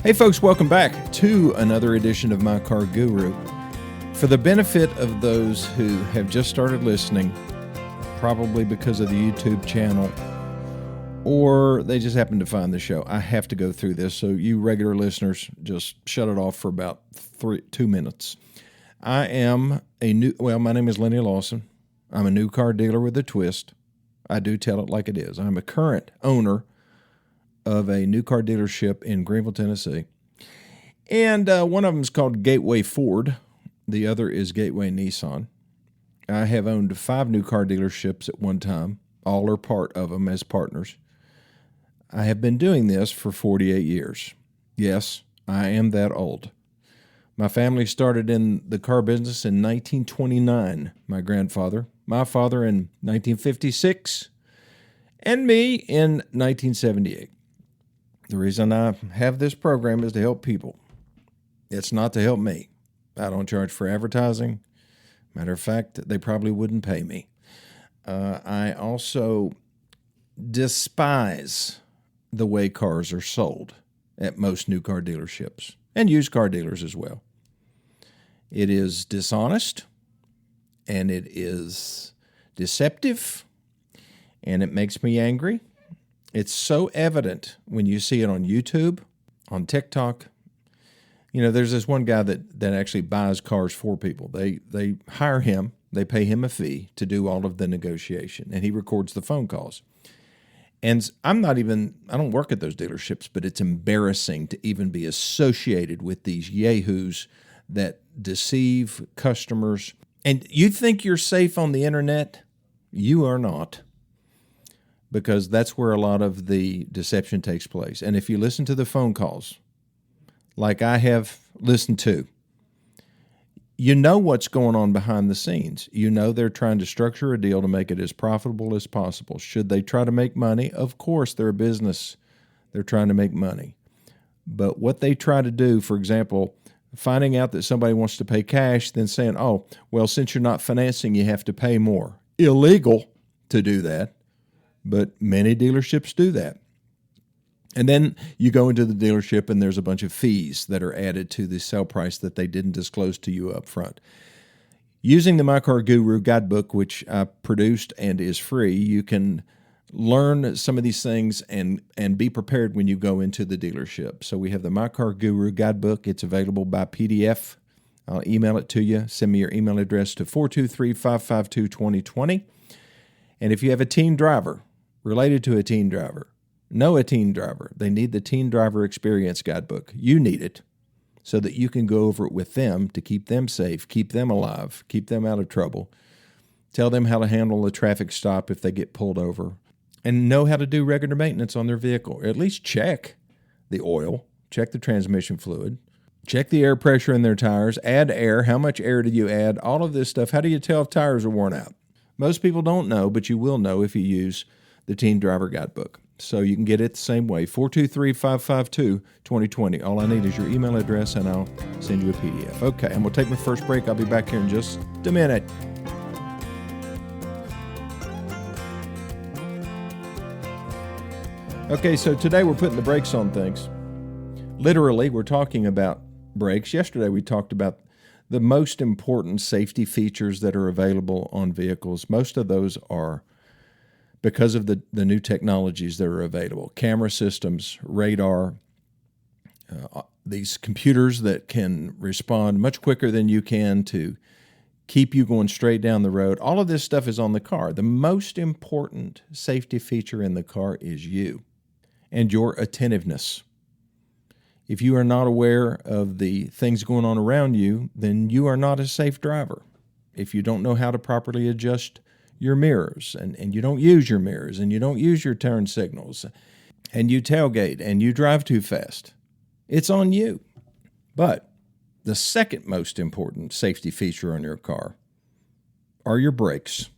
Hey folks, welcome back to another edition of My Car Guru. For the benefit of those who have just started listening, probably because of the YouTube channel, or they just happen to find the show, I have to go through this, so you regular listeners, just shut it off for about 2 minutes. My name is Lenny Lawson. I'm a new car dealer with a twist. I do tell it like it is. I'm a current owner of a new car dealership in Greenville, Tennessee. And one of them is called Gateway Ford. The other is Gateway Nissan. I have owned 5 new car dealerships at one time. All are part of them as partners. I have been doing this for 48 years. Yes, I am that old. My family started in the car business in 1929. My grandfather, my father in 1956, and me in 1978. The reason I have this program is to help people. It's not to help me. I don't charge for advertising. Matter of fact, they probably wouldn't pay me. I also despise the way cars are sold at most new car dealerships and used car dealers as well. It is dishonest, and it is deceptive, and it makes me angry. It's so evident when you see it on YouTube, on TikTok. You know, there's this one guy that actually buys cars for people. They hire him, they pay him a fee to do all of the negotiation, and he records the phone calls. And I don't work at those dealerships, but it's embarrassing to even be associated with these yahoos that deceive customers. And you think you're safe on the internet? You are not. Because that's where a lot of the deception takes place. And if you listen to the phone calls, like I have listened to, you know what's going on behind the scenes. You know they're trying to structure a deal to make it as profitable as possible. Should they try to make money? Of course, they're a business. They're trying to make money. But what they try to do, for example, finding out that somebody wants to pay cash, then saying, oh, well, since you're not financing, you have to pay more. Illegal to do that. But many dealerships do that. And then you go into the dealership and there's a bunch of fees that are added to the sale price that they didn't disclose to you up front. Using the My Car Guru guidebook, which I produced and is free, you can learn some of these things and be prepared when you go into the dealership. So we have the My Car Guru guidebook. It's available by PDF. I'll email it to you. Send me your email address to 423-552-2020. And if you have a teen driver, related to a teen driver, know a teen driver, they need the Teen Driver Experience Guidebook. You need it so that you can go over it with them to keep them safe, keep them alive, keep them out of trouble, tell them how to handle a traffic stop if they get pulled over, and know how to do regular maintenance on their vehicle, or at least check the oil, check the transmission fluid, check the air pressure in their tires, add air, how much air do you add, all of this stuff. How do you tell if tires are worn out? Most people don't know, but you will know if you use the Teen Driver Guidebook. So you can get it the same way, 423-552-2020. All I need is your email address, and I'll send you a PDF. Okay, I'm going to take my first break. I'll be back here in just a minute. Okay, so today we're putting the brakes on things. Literally, we're talking about brakes. Yesterday we talked about the most important safety features that are available on vehicles. Most of those are because of the new technologies that are available. Camera systems, radar, these computers that can respond much quicker than you can to keep you going straight down the road. All of this stuff is on the car. The most important safety feature in the car is you and your attentiveness. If you are not aware of the things going on around you, then you are not a safe driver. If you don't know how to properly adjust your mirrors, and you don't use your mirrors, and you don't use your turn signals, and you tailgate, and you drive too fast, it's on you. But the second most important safety feature on your car are your brakes.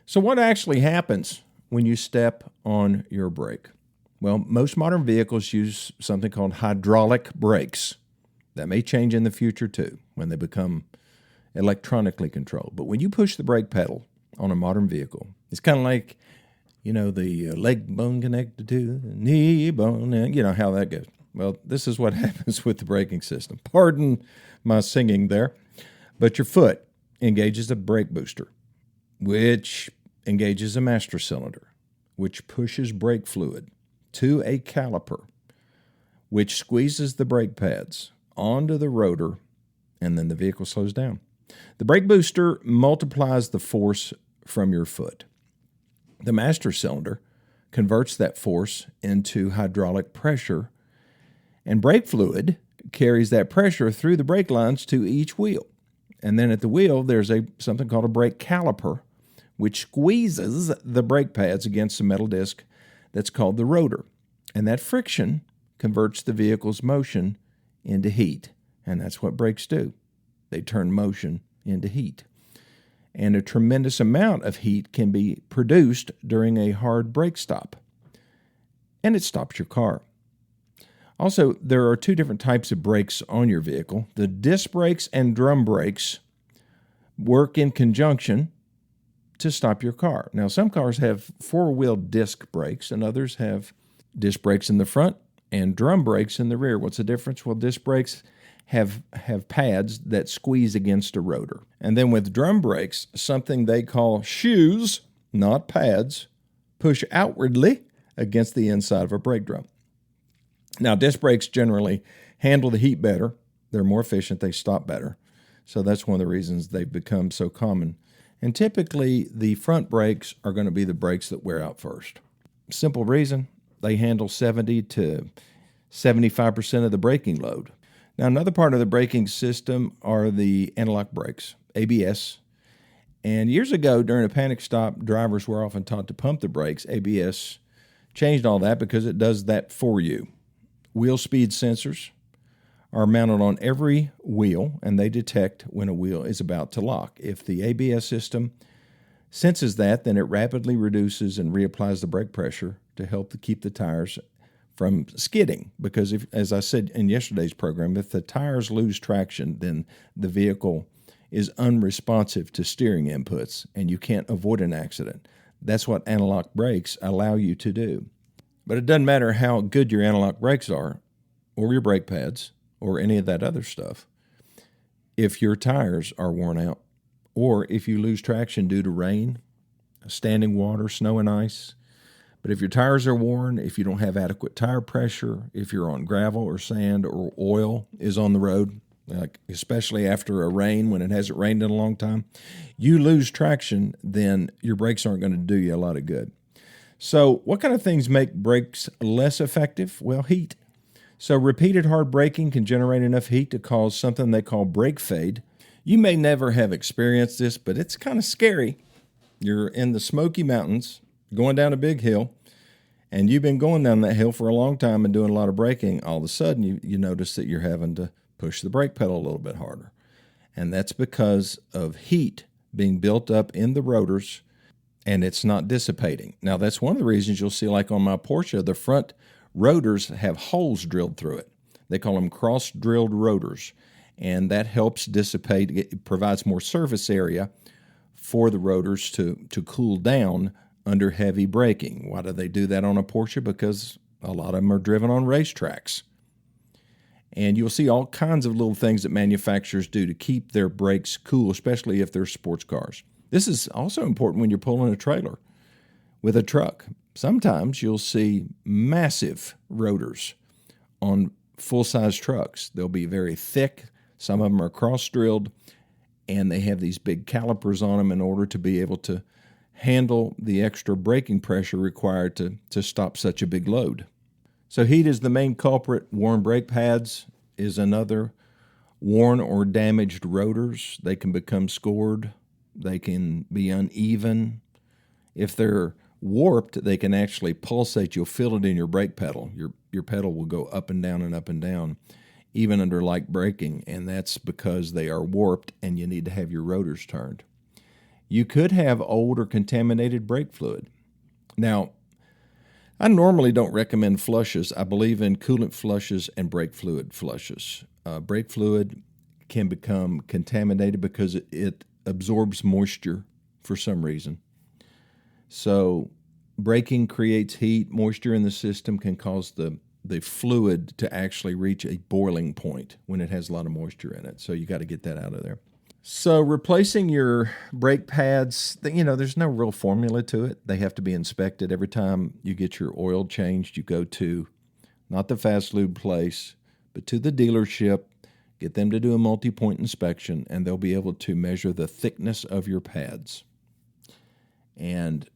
So what actually happens when you step on your brake? Well, most modern vehicles use something called hydraulic brakes. That may change in the future too, when they become electronically controlled. But when you push the brake pedal on a modern vehicle, it's kind of like, the leg bone connected to the knee bone, you know how that goes. Well, this is what happens with the braking system. Pardon my singing there, but your foot engages a brake booster, which engages a master cylinder, which pushes brake fluid to a caliper, which squeezes the brake pads onto the rotor, and then the vehicle slows down. The brake booster multiplies the force from your foot. The master cylinder converts that force into hydraulic pressure, and brake fluid carries that pressure through the brake lines to each wheel. And then at the wheel, there's something called a brake caliper, which squeezes the brake pads against the metal disc that's called the rotor. And that friction converts the vehicle's motion into heat. And that's what brakes do. They turn motion into heat. And a tremendous amount of heat can be produced during a hard brake stop. And it stops your car. Also, there are two different types of brakes on your vehicle. The disc brakes and drum brakes work in conjunction to stop your car. Now, some cars have four-wheel disc brakes, and others have disc brakes in the front and drum brakes in the rear. What's the difference? Well, disc brakes have pads that squeeze against a rotor. And then with drum brakes, something they call shoes, not pads, push outwardly against the inside of a brake drum. Now, disc brakes generally handle the heat better. They're more efficient. They stop better. So that's one of the reasons they've become so common. And typically, the front brakes are going to be the brakes that wear out first. Simple reason, they handle 70 to 75% of the braking load. Now, another part of the braking system are the anti-lock brakes, ABS. And years ago, during a panic stop, drivers were often taught to pump the brakes. ABS changed all that because it does that for you. Wheel speed sensors are mounted on every wheel, and they detect when a wheel is about to lock. If the ABS system senses that, then it rapidly reduces and reapplies the brake pressure to help to keep the tires from skidding. Because, as I said in yesterday's program, if the tires lose traction, then the vehicle is unresponsive to steering inputs, and you can't avoid an accident. That's what anti-lock brakes allow you to do. But it doesn't matter how good your anti-lock brakes are, or your brake pads, or any of that other stuff, if your tires are worn out, or if you lose traction due to rain, standing water, snow and ice. But if your tires are worn, if you don't have adequate tire pressure, if you're on gravel or sand or oil is on the road, like especially after a rain when it hasn't rained in a long time, you lose traction, then your brakes aren't going to do you a lot of good. So what kind of things make brakes less effective? Well, heat. So repeated hard braking can generate enough heat to cause something they call brake fade. You may never have experienced this, but it's kind of scary. You're in the Smoky Mountains going down a big hill, and you've been going down that hill for a long time and doing a lot of braking. All of a sudden, you notice that you're having to push the brake pedal a little bit harder. And that's because of heat being built up in the rotors, and it's not dissipating. Now, that's one of the reasons you'll see, like on my Porsche, the front rotors have holes drilled through it. They call them cross-drilled rotors, and that helps dissipate. It provides more surface area for the rotors to cool down under heavy braking. Why do they do that on a Porsche? Because a lot of them are driven on racetracks. And you'll see all kinds of little things that manufacturers do to keep their brakes cool, especially if they're sports cars. This is also important when you're pulling a trailer with a truck. Sometimes you'll see massive rotors on full-size trucks. They'll be very thick. Some of them are cross-drilled, and they have these big calipers on them in order to be able to handle the extra braking pressure required to stop such a big load. So heat is the main culprit. Worn brake pads is another. Worn or damaged rotors, they can become scored. They can be uneven. If they're warped, they can actually pulsate. You'll feel it in your brake pedal. Your pedal will go up and down, even under light braking, and that's because they are warped and you need to have your rotors turned. You could have old or contaminated brake fluid. Now, I normally don't recommend flushes. I believe in coolant flushes and brake fluid flushes. Brake fluid can become contaminated because it absorbs moisture for some reason. So braking creates heat. Moisture in the system can cause the the fluid to actually reach a boiling point when it has a lot of moisture in it. So you got to get that out of there. So replacing your brake pads, there's no real formula to it. They have to be inspected. Every time you get your oil changed, you go to not the fast lube place, but to the dealership, get them to do a multi-point inspection, and they'll be able to measure the thickness of your pads. And,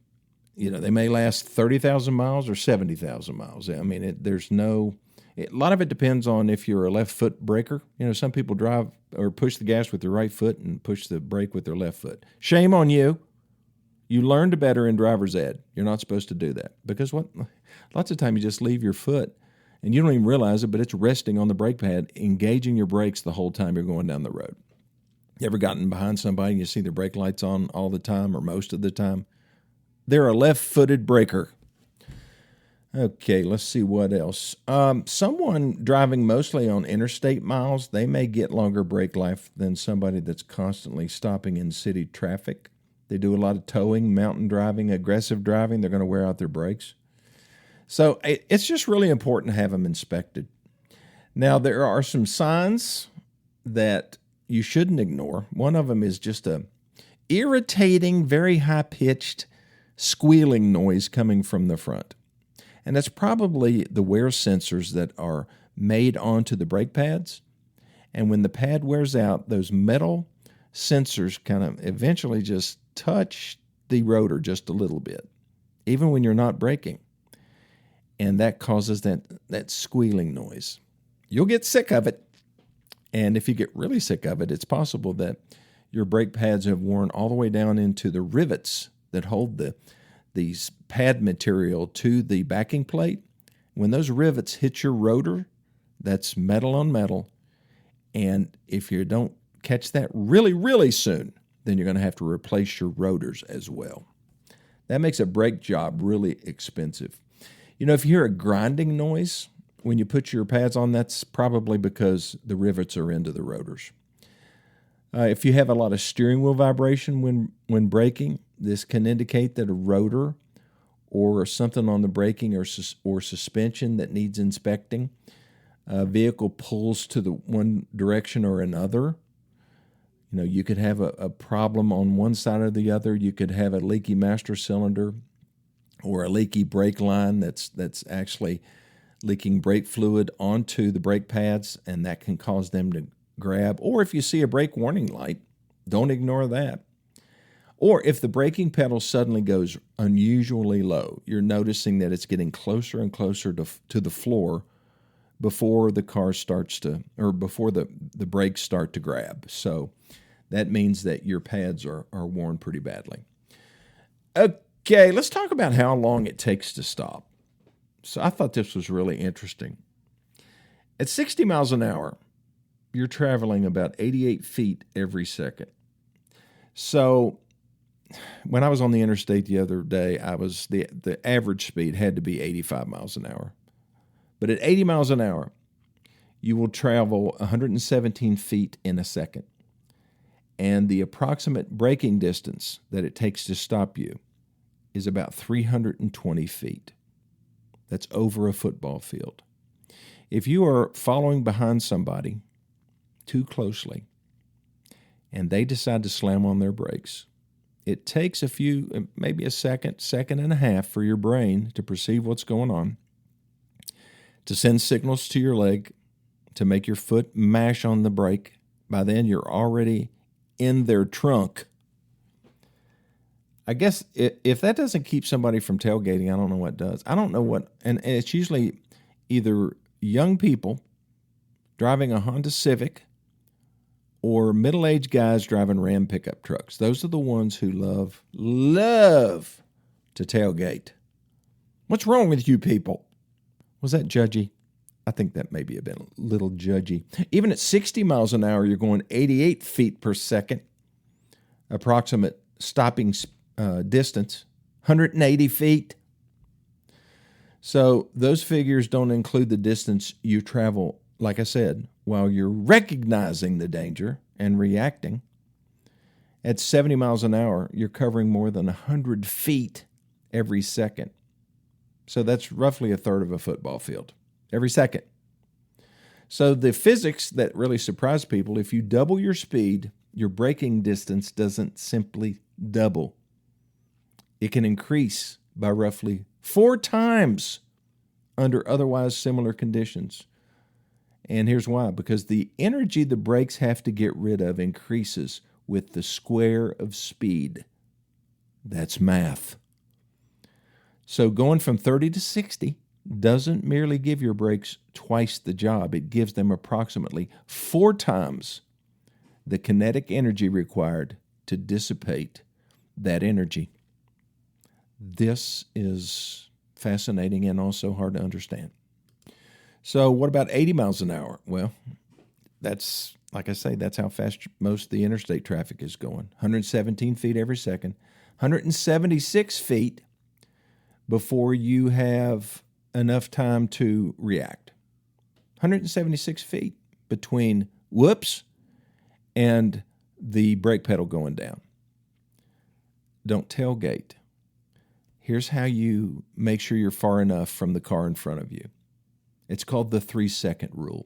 they may last 30,000 miles or 70,000 miles. I mean, a lot of it depends on if you're a left foot braker. Some people drive or push the gas with their right foot and push the brake with their left foot. Shame on you. You learned better in driver's ed. You're not supposed to do that. Because lots of time you just leave your foot and you don't even realize it, but it's resting on the brake pad, engaging your brakes the whole time you're going down the road. You ever gotten behind somebody and you see their brake lights on all the time or most of the time? They're a left-footed braker. Okay, let's see what else. Someone driving mostly on interstate miles, they may get longer brake life than somebody that's constantly stopping in city traffic. They do a lot of towing, mountain driving, aggressive driving. They're going to wear out their brakes. So it's just really important to have them inspected. Now, there are some signs that you shouldn't ignore. One of them is just a irritating, very high-pitched squealing noise coming from the front. And that's probably the wear sensors that are made onto the brake pads. And when the pad wears out, those metal sensors kind of eventually just touch the rotor just a little bit, even when you're not braking. And that causes that squealing noise. You'll get sick of it. And if you get really sick of it, it's possible that your brake pads have worn all the way down into the rivets that hold these pad material to the backing plate. When those rivets hit your rotor, that's metal on metal. And if you don't catch that really, really soon, then you're going to have to replace your rotors as well. That makes a brake job really expensive. If you hear a grinding noise when you put your pads on, that's probably because the rivets are into the rotors. If you have a lot of steering wheel vibration when braking, this can indicate that a rotor or something on the braking or suspension that needs inspecting. A vehicle pulls to the one direction or another. You could have a problem on one side or the other. You could have a leaky master cylinder or a leaky brake line that's actually leaking brake fluid onto the brake pads, and that can cause them to grab. Or if you see a brake warning light, don't ignore that. Or if the braking pedal suddenly goes unusually low, you're noticing that it's getting closer and closer to the floor before the car starts to, or before the brakes start to grab. So that means that your pads are worn pretty badly. Okay, let's talk about how long it takes to stop. So I thought this was really interesting. At 60 miles an hour, you're traveling about 88 feet every second. So when I was on the interstate the other day, the average speed had to be 85 miles an hour. But at 80 miles an hour, you will travel 117 feet in a second. And the approximate braking distance that it takes to stop you is about 320 feet. That's over a football field. If you are following behind somebody too closely and they decide to slam on their brakes, it takes maybe a second and a half for your brain to perceive what's going on, to send signals to your leg, to make your foot mash on the brake. By then, you're already in their trunk. I guess if that doesn't keep somebody from tailgating, I don't know what does. I don't know what, and it's usually either young people driving a Honda Civic or middle-aged guys driving Ram pickup trucks. Those are the ones who love to tailgate. What's wrong with you people? Was that judgy? I think that maybe a little judgy. Even at 60 miles an hour, you're going 88 feet per second. Approximate stopping distance, 180 feet. So those figures don't include the distance you travel, like I said, while you're recognizing the danger and reacting. At 70 miles an hour, you're covering more than 100 feet every second. So that's roughly a third of a football field. every second. So the physics that really surprise people, if you double your speed, your braking distance doesn't simply double. It can increase by roughly 4 times under otherwise similar conditions. And here's why. Because the energy the brakes have to get rid of increases with the square of speed. That's math. So going from 30 to 60 doesn't merely give your brakes twice the job. It gives them approximately 4 times the kinetic energy required to dissipate that energy. This is fascinating and also hard to understand. So what about 80 miles an hour? Well, that's, like I say, that's how fast most of the interstate traffic is going. 117 feet every second, 176 feet before you have enough time to react. 176 feet between whoops and the brake pedal going down. Don't tailgate. Here's how you make sure you're far enough from the car in front of you. It's called the 3-second rule.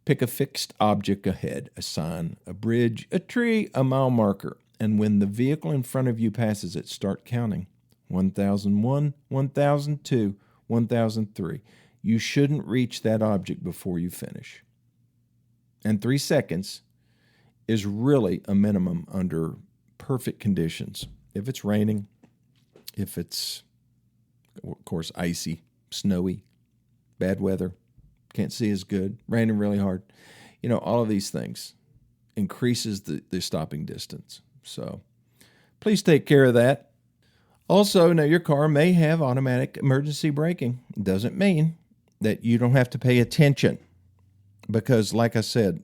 Pick a fixed object ahead, a sign, a bridge, a tree, a mile marker, and when the vehicle in front of you passes it, start counting. 1001, 1002, 1003. You shouldn't reach that object before you finish. And 3 seconds is really a minimum under perfect conditions. If it's raining, if it's, of course, icy, snowy, bad weather, can't see as good, raining really hard. All of these things increases the stopping distance. So please take care of that. Also, now your car may have automatic emergency braking. Doesn't mean that you don't have to pay attention. Because like I said,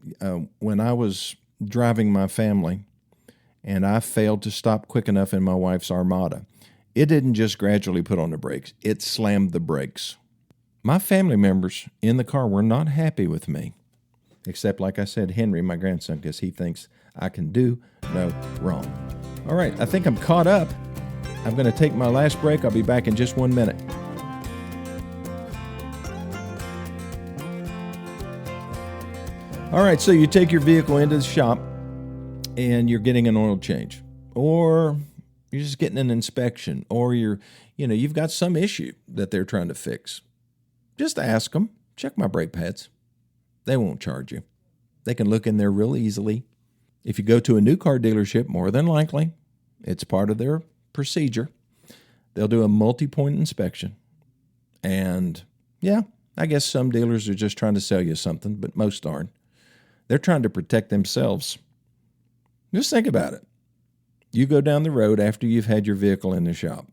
when I was driving my family and I failed to stop quick enough in my wife's Armada, it didn't just gradually put on the brakes. It slammed the brakes. My family members in the car were not happy with me, except, like I said, Henry, my grandson, because he thinks I can do no wrong. All right, I think I'm caught up. I'm going to take my last break. I'll be back in just 1 minute. All right, so you take your vehicle into the shop and you're getting an oil change, or you're just getting an inspection, or you've got some issue that they're trying to fix. Just ask them, check my brake pads. They won't charge you. They can look in there real easily. If you go to a new car dealership, more than likely, it's part of their procedure. They'll do a multi-point inspection. And yeah, I guess some dealers are just trying to sell you something, but most aren't. They're trying to protect themselves. Just think about it. You go down the road after you've had your vehicle in the shop.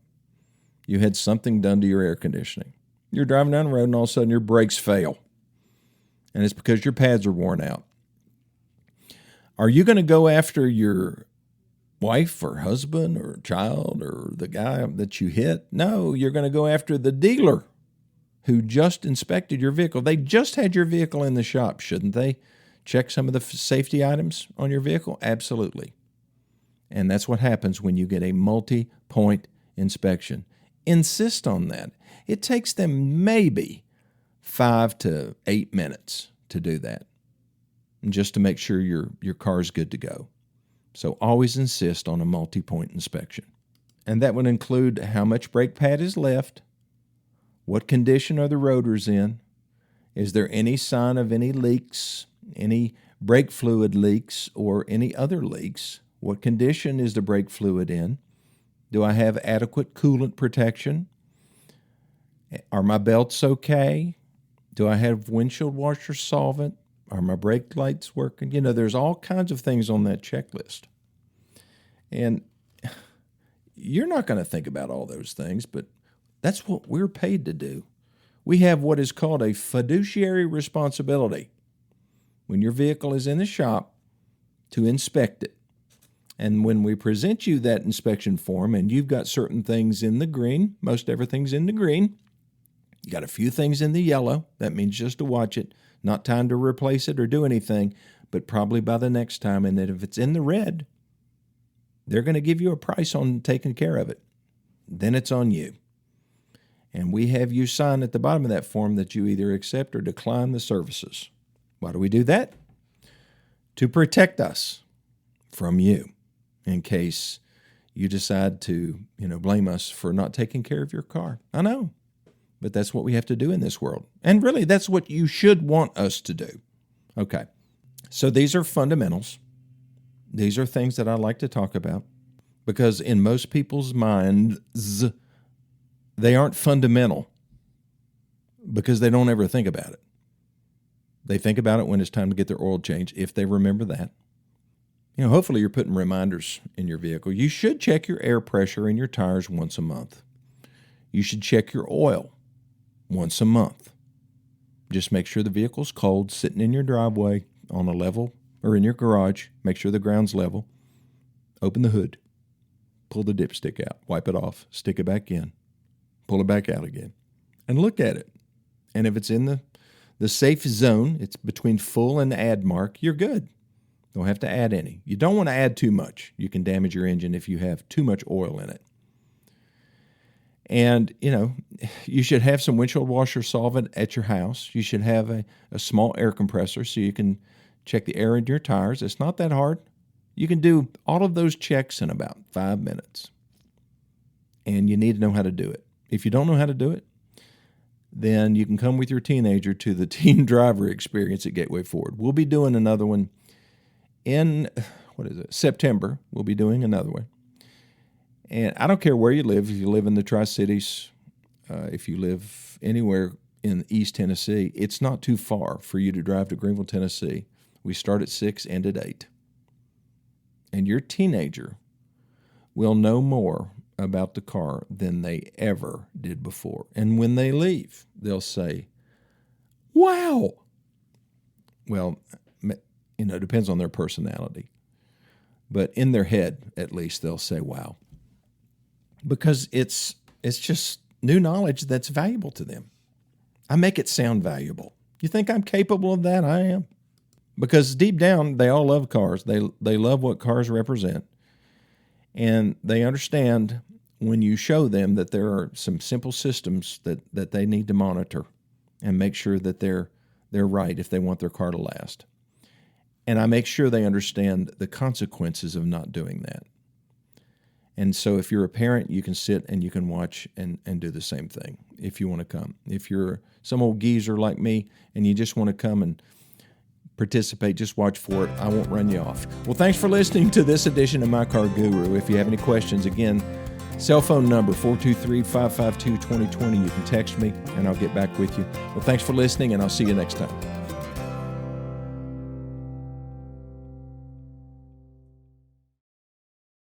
You had something done to your air conditioning. You're driving down the road and all of a sudden your brakes fail. And it's because your pads are worn out. Are you going to go after your wife or husband or child or the guy that you hit? No, you're going to go after the dealer who just inspected your vehicle. They just had your vehicle in the shop. Shouldn't they check some of the safety items on your vehicle? Absolutely. And that's what happens when you get a multi-point inspection. Insist on that. It takes them maybe 5 to 8 minutes to do that, and just to make sure your car is good to go. So always insist on a multi-point inspection. And that would include how much brake pad is left, what condition are the rotors in, is there any sign of any leaks, any brake fluid leaks, or any other leaks. What condition is the brake fluid in? Do I have adequate coolant protection? Are my belts okay? Do I have windshield washer solvent? Are my brake lights working? There's all kinds of things on that checklist. And you're not going to think about all those things, but that's what we're paid to do. We have what is called a fiduciary responsibility when your vehicle is in the shop to inspect it. And when we present you that inspection form and you've got certain things in the green, most everything's in the green, you got a few things in the yellow, that means just to watch it, not time to replace it or do anything, but probably by the next time. And then if it's in the red, they're going to give you a price on taking care of it. Then it's on you. And we have you sign at the bottom of that form that you either accept or decline the services. Why do we do that? To protect us from you in case you decide to, blame us for not taking care of your car. I know, but that's what we have to do in this world. And really, that's what you should want us to do. Okay, so these are fundamentals. These are things that I like to talk about because in most people's minds, they aren't fundamental because they don't ever think about it. They think about it when it's time to get their oil changed, if they remember that. Hopefully you're putting reminders in your vehicle. You should check your air pressure in your tires once a month. You should check your oil once a month. Just make sure the vehicle's cold, sitting in your driveway on a level, or in your garage. Make sure the ground's level. Open the hood. Pull the dipstick out. Wipe it off. Stick it back in. Pull it back out again. And look at it. And if it's in the safe zone, it's between full and add mark, you're good. Don't have to add any. You don't want to add too much. You can damage your engine if you have too much oil in it. And, you should have some windshield washer solvent at your house. You should have a small air compressor so you can check the air in your tires. It's not that hard. You can do all of those checks in about 5 minutes. And you need to know how to do it. If you don't know how to do it, then you can come with your teenager to the teen driver experience at Gateway Ford. We'll be doing another one in, September. We'll be doing another one. And I don't care where you live. If you live in the Tri-Cities, if you live anywhere in East Tennessee, it's not too far for you to drive to Greenville, Tennessee. We start at 6, end at 8. And your teenager will know more about the car than they ever did before. And when they leave, they'll say, wow. Well, it depends on their personality. But in their head, at least, they'll say, wow. Because it's just new knowledge that's valuable to them. I make it sound valuable. You think I'm capable of that? I am. Because deep down, they all love cars. They love what cars represent. And they understand when you show them that there are some simple systems that they need to monitor and make sure that they're right if they want their car to last. And I make sure they understand the consequences of not doing that. And so if you're a parent, you can sit and you can watch and do the same thing if you want to come. If you're some old geezer like me and you just want to come and participate, just watch for it. I won't run you off. Well, thanks for listening to this edition of My Car Guru. If you have any questions, again, cell phone number 423-552-2020. You can text me and I'll get back with you. Well, thanks for listening and I'll see you next time.